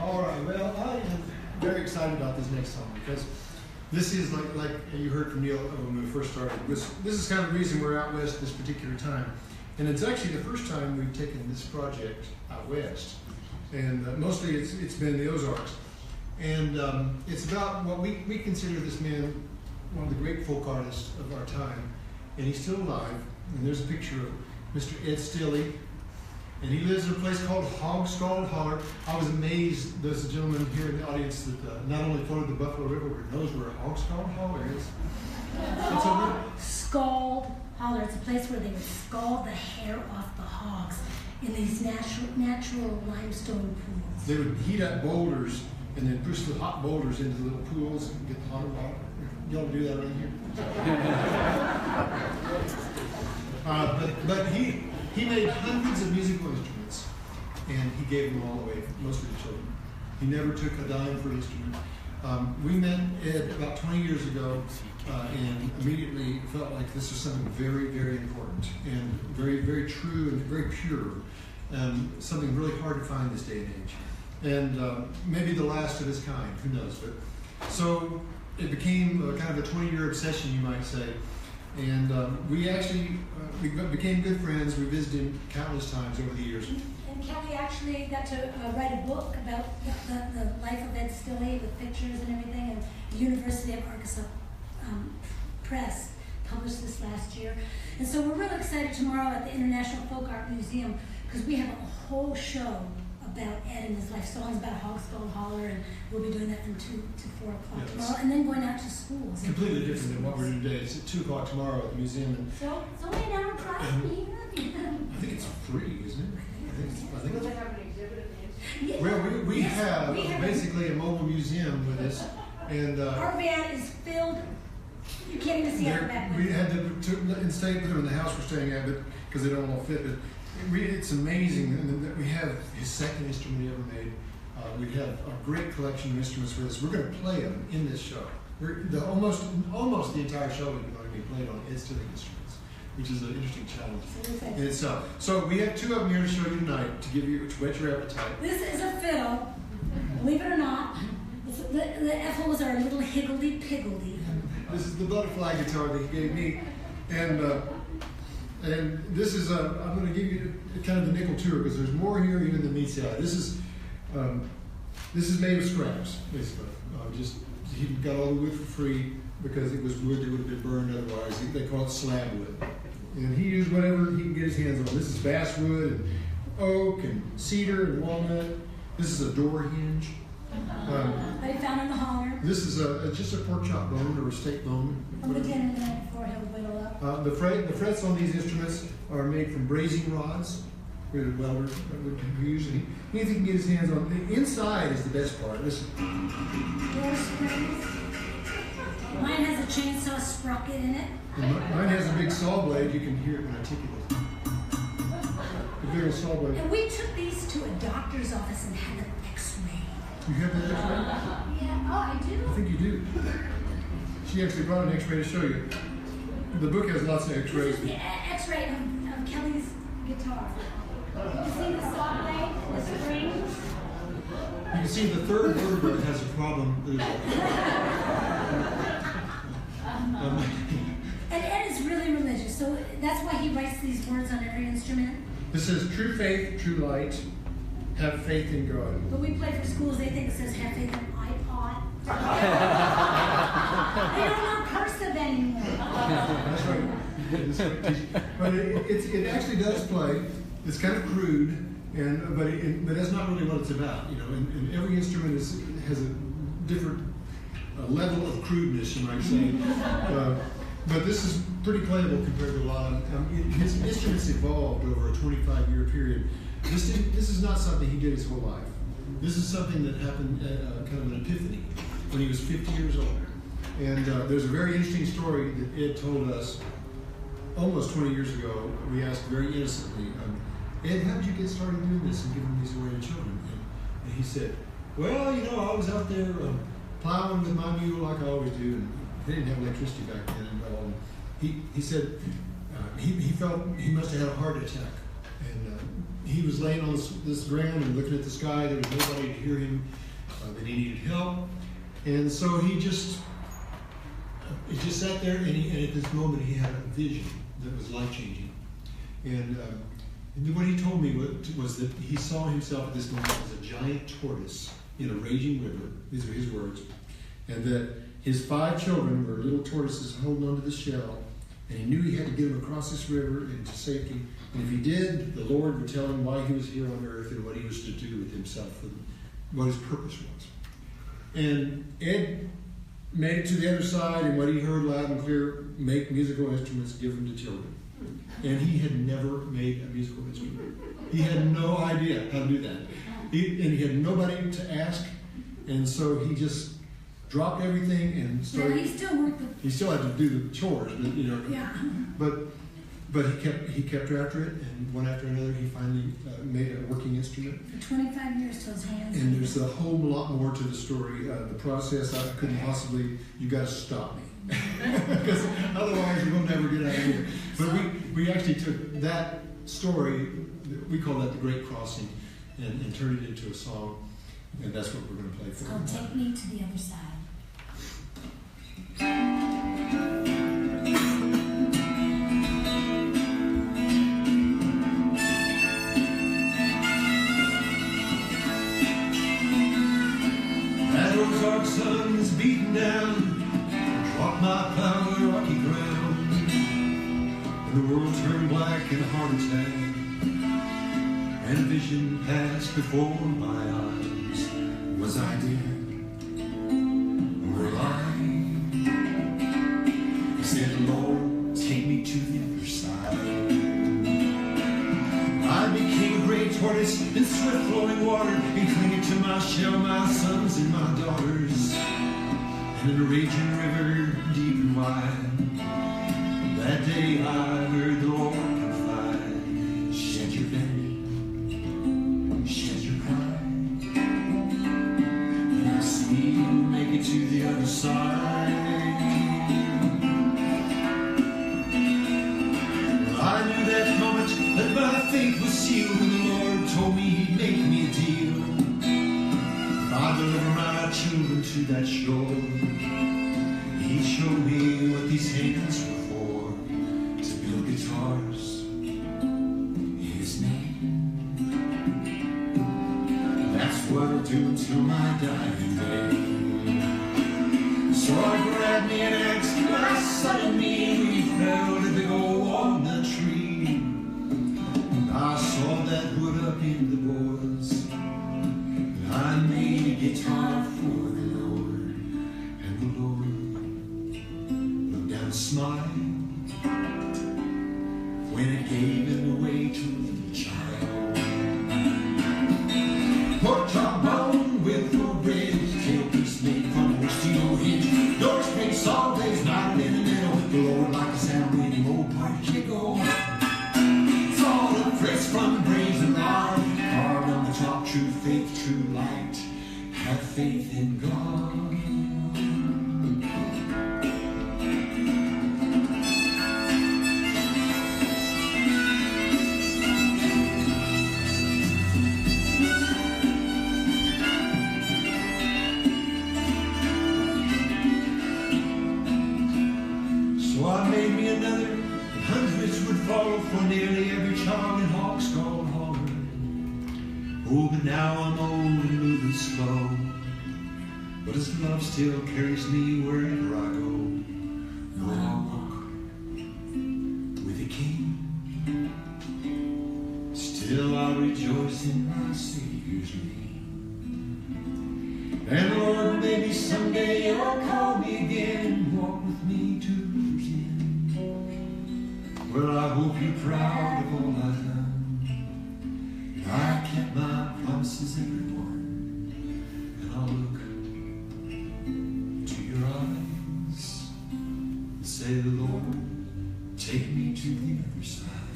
All right, well, I am very excited about this next song because this is like you heard from Neil when we first started. This is kind of the reason we're out west this particular time. And it's actually the first time we've taken this project out west. And mostly it's been the Ozarks. And it's about what we consider this man one of the great folk artists of our time. And he's still alive. And there's a picture of Mr. Ed Stilley. And he lives in a place called Hogskull Holler. I was amazed there's a gentleman here in the audience that not only floated the Buffalo River, but knows where Hogskull Holler is. What's over? Scald Holler. It's a place where they would scald the hair off the hogs in these natural limestone pools. They would heat up boulders and then push the hot boulders into the little pools and get the hot water. Y'all do that right here? But he made hundreds of musical instruments, and he gave them all away, mostly to children. He never took a dime for an instrument. We met Ed about 20 years ago, and immediately felt like this was something very, very important, and very, very true, and very pure. Something really hard to find this day and age. And maybe the last of his kind, who knows. But so it became kind of a 20-year obsession, you might say. And we actually became good friends. We visited him countless times over the years. And Kelly actually got to write a book about the life of Ed Stilley with pictures and everything. And the University of Arkansas Press published this last year. And so we're really excited tomorrow at the International Folk Art Museum because we have a whole show about Ed and his life, songs about Hogskull Holler, and we'll be doing that from 2 to 4 o'clock tomorrow, and then going out to schools. Completely different than what we're doing today. It's at 2 o'clock tomorrow at the museum. And so it's only an hour drive from here. I think it's free, isn't it? I think Do they have an exhibit at the end? Well, we have basically a mobile museum with us. And our van is filled. You can't even see our back. We had to stay with them in the house we're staying at, but because they don't all fit. But it's amazing that we have his second instrument he ever made. We have a great collection of instruments with us. We're going to play them in this show. Almost the entire show is going to be played on Ed Stilley instruments, which is an interesting challenge. And so we have 2 of them here to show you tonight to whet your appetite. This is a fiddle, believe it or not. The Ethel was our little higgledy-piggledy. This is the butterfly guitar that he gave me, and this is I'm going to give you kind of the nickel tour because there's more here even than meets the eye. This is made of scraps, basically. He got all the wood for free because it was wood that would have been burned otherwise. They call it slab wood, and he used whatever he can get his hands on. This is basswood and oak and cedar and walnut. This is a door hinge. They found in the holler. This is just a pork chop bone or a steak bone. From the dinner the night before he'll whittle up. The frets on these instruments are made from brazing rods. Where the welder would usually anything he can get his hands on. The inside is the best part. Listen. Door springs. Mine has a chainsaw sprocket in it. Mine has a big saw blade. You can hear it when I tickle it. The big saw blade. And we took these to a doctor's office and had an X-ray. You have that X-ray? Yeah. Oh, I do. I think you do. She actually brought an X-ray to show you. The book has lots of X-rays. This is the X-ray of Kelly's guitar. You can see the saw blade, the strings. You can see the third vertebra has a problem. And Ed is really religious, so that's why he writes these words on every instrument. This says, true faith, true light, have faith in God. But we play for schools, they think it says have faith in iPod. They don't know cursive anymore. That's right. But it actually does play. It's kind of crude, but that's not really what it's about. You know, and every instrument has a different level of crudeness, you might say. But this is pretty playable compared to a lot of his instruments evolved over a 25-year period. This is not something he did his whole life. This is something that happened kind of an epiphany when he was 50 years old. And there's a very interesting story that Ed told us almost 20 years ago. We asked very innocently, Ed, how did you get started doing this and giving these away to children? And he said, well, you know, I was out there plowing with my mule like I always do, and they didn't have electricity back then. And he said he felt he must have had a heart attack And he was laying on this ground and looking at the sky. There was nobody to hear him, that he needed help. And so he just sat there, and at this moment he had a vision that was life-changing. And what he told me was that he saw himself at this moment as a giant tortoise in a raging river. These are his words. And that his 5 children were little tortoises holding onto the shell. And he knew he had to get them across this river into safety. And if he did, the Lord would tell him why he was here on earth and what he was to do with himself and what his purpose was. And Ed made it to the other side, and what he heard loud and clear: make musical instruments, give them to children. And he had never made a musical instrument. He had no idea how to do that. And he had nobody to ask, and so he just dropped everything and started. Yeah, he still worked with. He still had to do the chores, but Yeah. But he kept after it, and one after another, he finally made a working instrument. For 25 years till his hands. And there's a whole lot more to the story. The process, I couldn't possibly. You got to stop me, because otherwise we'll never get out of here. But we actually took that story, we call that the Great Crossing, and turned it into a song, and that's what we're going to play for. It's called "Take Me to the Other Side." Dark sun is beating down, dropped my plow on the rocky ground, and the world turned black in a heart attack, and a vision passed before my eyes. Was I dead? Or alive? He said, Lord, take me to the other side. I became a great tortoise in swift flowing water, and clinging to my shell, my sons and my daughters. And in a raging river, deep and wide, that day I heard the Lord confide, shed your pain, shed your pride, and I see you make it to the other side. Well, I knew that moment that my fate was sealed, and the Lord told me he'd make me a deal. If I deliver my children to that shore, he'd show me what these hands were for, to build guitars in his name. That's what I'll do until my dying day. So I grabbed me an axe, my son and me, we felled a big old walnut tree. I sawed that wood up in the boards, and I made a guitar for the Lord. And the Lord looked down and smiled when it gave it away to a little child. Pork chop bone with a red tailpiece made from a steel hinge. Door springs always knotted in the middle. The Lord liked the sound when the old party jiggle. It's all the praise from brazen rod, carved on the top, true faith, true light. Have faith in God. So I made me another, and hundreds would follow, for nearly every child in Hawk's gone holler. Oh, but now I'm old and moving slow, but his love still carries me wherever I go. Though I walk with the King, still I rejoice in my Savior's name. And Lord, maybe someday you'll call me again and walk with me to the river's end. Well, I hope you're proud of all I've done. I kept my promises, everyone, and I'll look to your eyes and say, the Lord, take me to the other side.